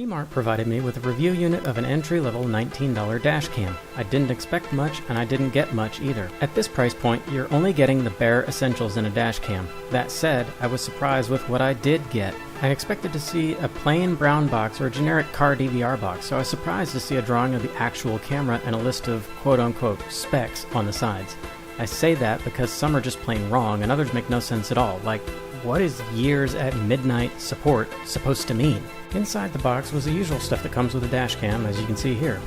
TMart provided me with a review unit of an entry-level $19 dash cam. I didn't expect much, and I didn't get much either. At this price point, you're only getting the bare essentials in a dash cam. That said, I was surprised with what I did get. I expected to see a plain brown box or a generic car DVR box, so I was surprised to see a drawing of the actual camera and a list of quote-unquote specs on the sides. I say that because some are just plain wrong and others make no sense at all, like what is years at midnight support supposed to mean? Inside the box was the usual stuff that comes with a dash cam, as you can see here.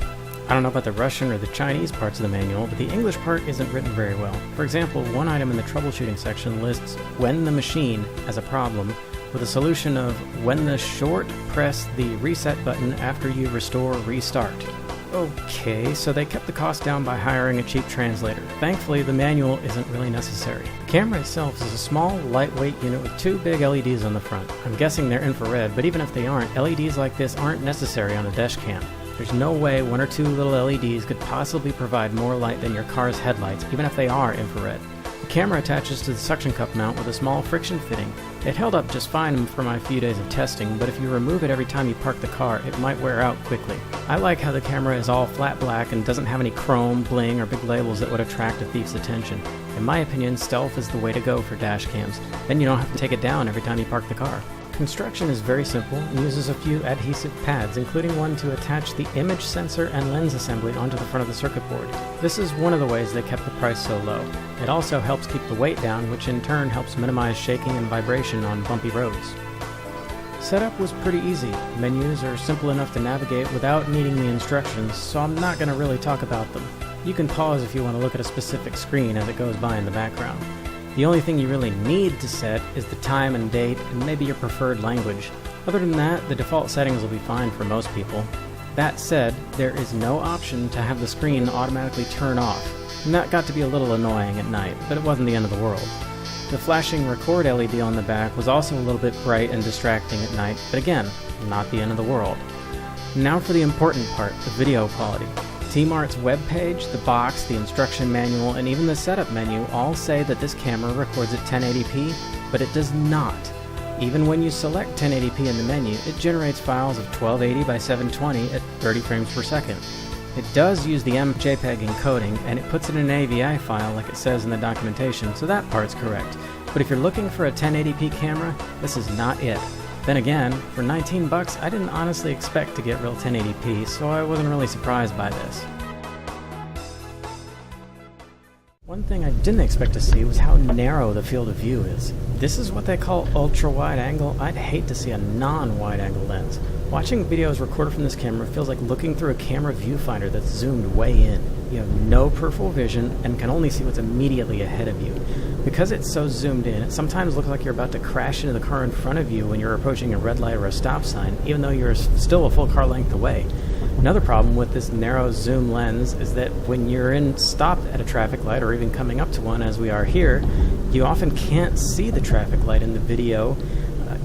I don't know about the Russian or the Chinese parts of the manual, but the English part isn't written very well. For example, one item in the troubleshooting section lists when the machine as a problem, with a solution of when the short press the reset button after you restore restart. Okay, so they kept the cost down by hiring a cheap translator. Thankfully, the manual isn't really necessary. The camera itself is a small, lightweight unit with two big LEDs on the front. I'm guessing they're infrared, but even if they aren't, LEDs like this aren't necessary on a dash cam. There's no way one or two little LEDs could possibly provide more light than your car's headlights, even if they are infrared. The camera attaches to the suction cup mount with a small friction fitting. It held up just fine for my few days of testing, but if you remove it every time you park the car, it might wear out quickly. I like how the camera is all flat black and doesn't have any chrome, bling, or big labels that would attract a thief's attention. In my opinion, stealth is the way to go for dash cams. Then you don't have to take it down every time you park the car. Construction is very simple and uses a few adhesive pads, including one to attach the image sensor and lens assembly onto the front of the circuit board. This is one of the ways they kept the price so low. It also helps keep the weight down, which in turn helps minimize shaking and vibration on bumpy roads. Setup was pretty easy. Menus are simple enough to navigate without needing the instructions, so I'm not going to really talk about them. You can pause if you want to look at a specific screen as it goes by in the background. The only thing you really need to set is the time and date and maybe your preferred language. Other than that, the default settings will be fine for most people. That said, there is no option to have the screen automatically turn off, and that got to be a little annoying at night, but it wasn't the end of the world. The flashing record LED on the back was also a little bit bright and distracting at night, but again, not the end of the world. Now for the important part, the video quality. TMart's webpage, the box, the instruction manual, and even the setup menu all say that this camera records at 1080p, but it does not. Even when you select 1080p in the menu, it generates files of 1280 by 720 at 30 frames per second. It does use the MJPEG encoding, and it puts it in an AVI file like it says in the documentation, so that part's correct. But if you're looking for a 1080p camera, this is not it. Then again, for 19 bucks, I didn't honestly expect to get real 1080p, so I wasn't really surprised by this. One thing I didn't expect to see was how narrow the field of view is. This is what they call ultra-wide angle. I'd hate to see a non-wide angle lens. Watching videos recorded from this camera feels like looking through a camera viewfinder that's zoomed way in. You have no peripheral vision and can only see what's immediately ahead of you. Because it's so zoomed in, it sometimes looks like you're about to crash into the car in front of you when you're approaching a red light or a stop sign, even though you're still a full car length away. Another problem with this narrow zoom lens is that when you're stopped at a traffic light or even coming up to one as we are here, you often can't see the traffic light in the video,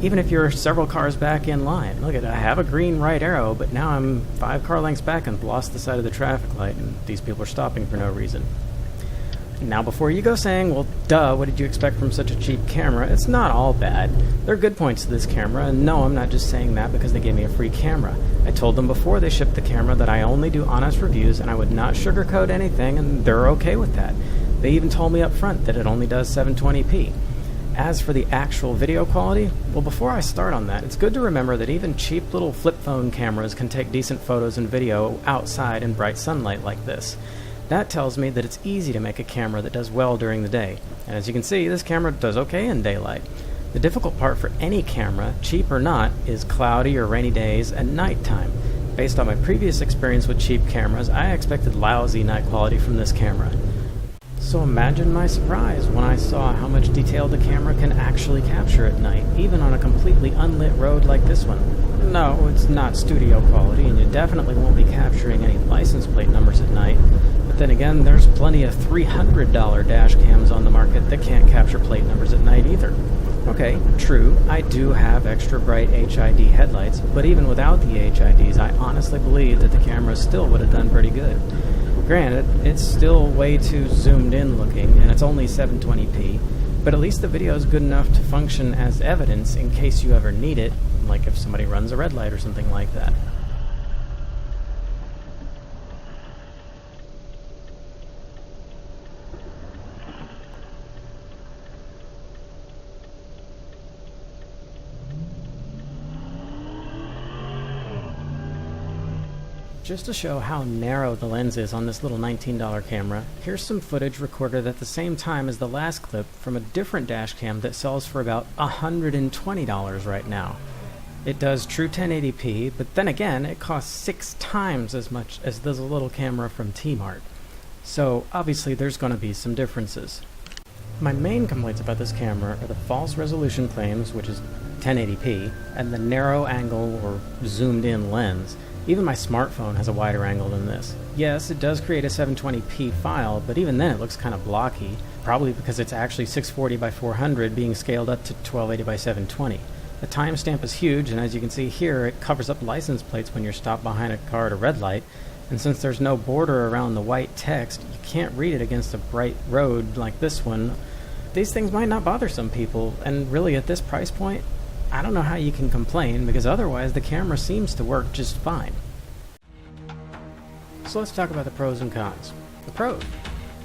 even if you're several cars back in line. Look at it, I have a green right arrow, but now I'm 5 car lengths back and lost the side of the traffic light, and these people are stopping for no reason. Now before you go saying, well duh, what did you expect from such a cheap camera, it's not all bad. There are good points to this camera, and no, I'm not just saying that because they gave me a free camera. I told them before they shipped the camera that I only do honest reviews and I would not sugarcoat anything, and they're okay with that. They even told me up front that it only does 720p. As for the actual video quality, well before I start on that, it's good to remember that even cheap little flip phone cameras can take decent photos and video outside in bright sunlight like this. That tells me that it's easy to make a camera that does well during the day. And as you can see, this camera does okay in daylight. The difficult part for any camera, cheap or not, is cloudy or rainy days and nighttime. Based on my previous experience with cheap cameras, I expected lousy night quality from this camera. So imagine my surprise when I saw how much detail the camera can actually capture at night, even on a completely unlit road like this one. No, it's not studio quality, and you definitely won't be capturing any license plate numbers at night. But then again, there's plenty of $300 dash cams on the market that can't capture plate numbers at night either. Okay, true, I do have extra bright HID headlights, but even without the HIDs, I honestly believe that the camera still would have done pretty good. Granted, it's still way too zoomed in looking, and it's only 720p, but at least the video is good enough to function as evidence in case you ever need it, like if somebody runs a red light or something like that. Just to show how narrow the lens is on this little $19 camera, here's some footage recorded at the same time as the last clip from a different dash cam that sells for about $120 right now. It does true 1080p, but then again, it costs 6 times as much as this little camera from TMart. So obviously there's going to be some differences. My main complaints about this camera are the false resolution claims, which is 1080p, and the narrow angle or zoomed in lens. Even my smartphone has a wider angle than this. Yes, it does create a 720p file, but even then it looks kind of blocky, probably because it's actually 640 by 400 being scaled up to 1280 by 720. The timestamp is huge, and as you can see here, it covers up license plates when you're stopped behind a car at a red light, and since there's no border around the white text, you can't read it against a bright road like this one. These things might not bother some people, and really at this price point, I don't know how you can complain, because otherwise the camera seems to work just fine. So let's talk about the pros and cons. The pros.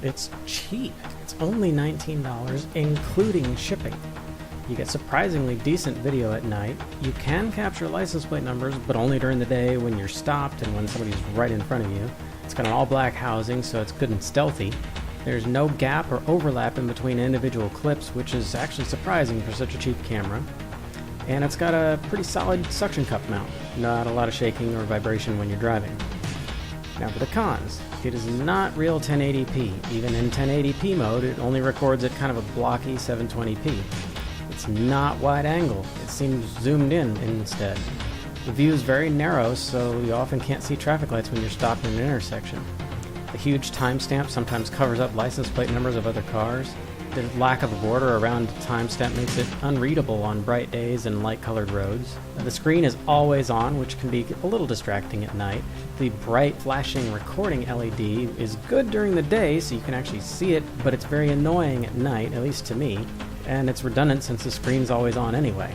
It's cheap. It's only $19, including shipping. You get surprisingly decent video at night. You can capture license plate numbers, but only during the day when you're stopped and when somebody's right in front of you. It's got an all-black housing, so it's good and stealthy. There's no gap or overlap in between individual clips, which is actually surprising for such a cheap camera. And it's got a pretty solid suction cup mount, not a lot of shaking or vibration when you're driving. Now for the cons, it is not real 1080p. Even in 1080p mode, it only records at kind of a blocky 720p. It's not wide angle, it seems zoomed in instead. The view is very narrow, so you often can't see traffic lights when you're stopped in an intersection. The huge timestamp sometimes covers up license plate numbers of other cars. The lack of a border around the timestamp makes it unreadable on bright days and light-colored roads. The screen is always on, which can be a little distracting at night. The bright, flashing recording LED is good during the day, so you can actually see it, but it's very annoying at night, at least to me, and it's redundant since the screen's always on anyway.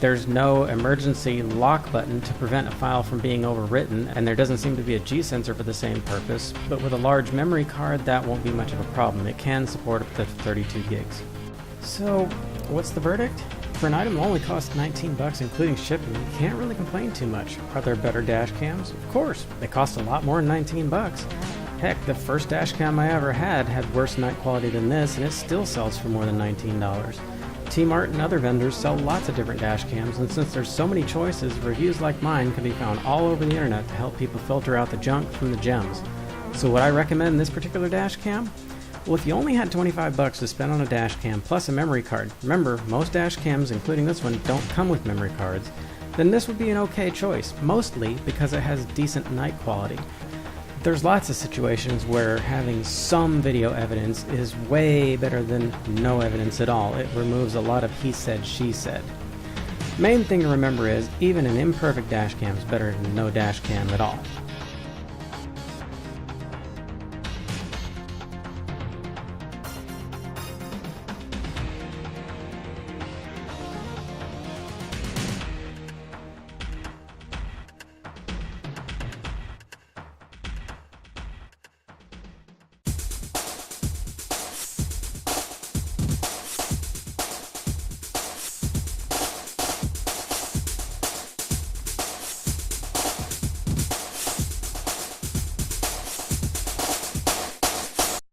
There's no emergency lock button to prevent a file from being overwritten, and there doesn't seem to be a G-sensor for the same purpose, but with a large memory card that won't be much of a problem. It can support up to 32 gigs. So, what's the verdict? For an item that only costs $19 including shipping, you can't really complain too much. Are there better dash cams? Of course, they cost a lot more than $19. Heck, the first dash cam I ever had worse night quality than this, and it still sells for more than $19. TMart and other vendors sell lots of different dash cams, and since there's so many choices, reviews like mine can be found all over the internet to help people filter out the junk from the gems. So would I recommend this particular dash cam? Well, if you only had $25 to spend on a dash cam plus a memory card, remember, most dash cams, including this one, don't come with memory cards, then this would be an okay choice, mostly because it has decent night quality. There's lots of situations where having some video evidence is way better than no evidence at all. It removes a lot of he said, she said. Main thing to remember is, even an imperfect dash cam is better than no dash cam at all.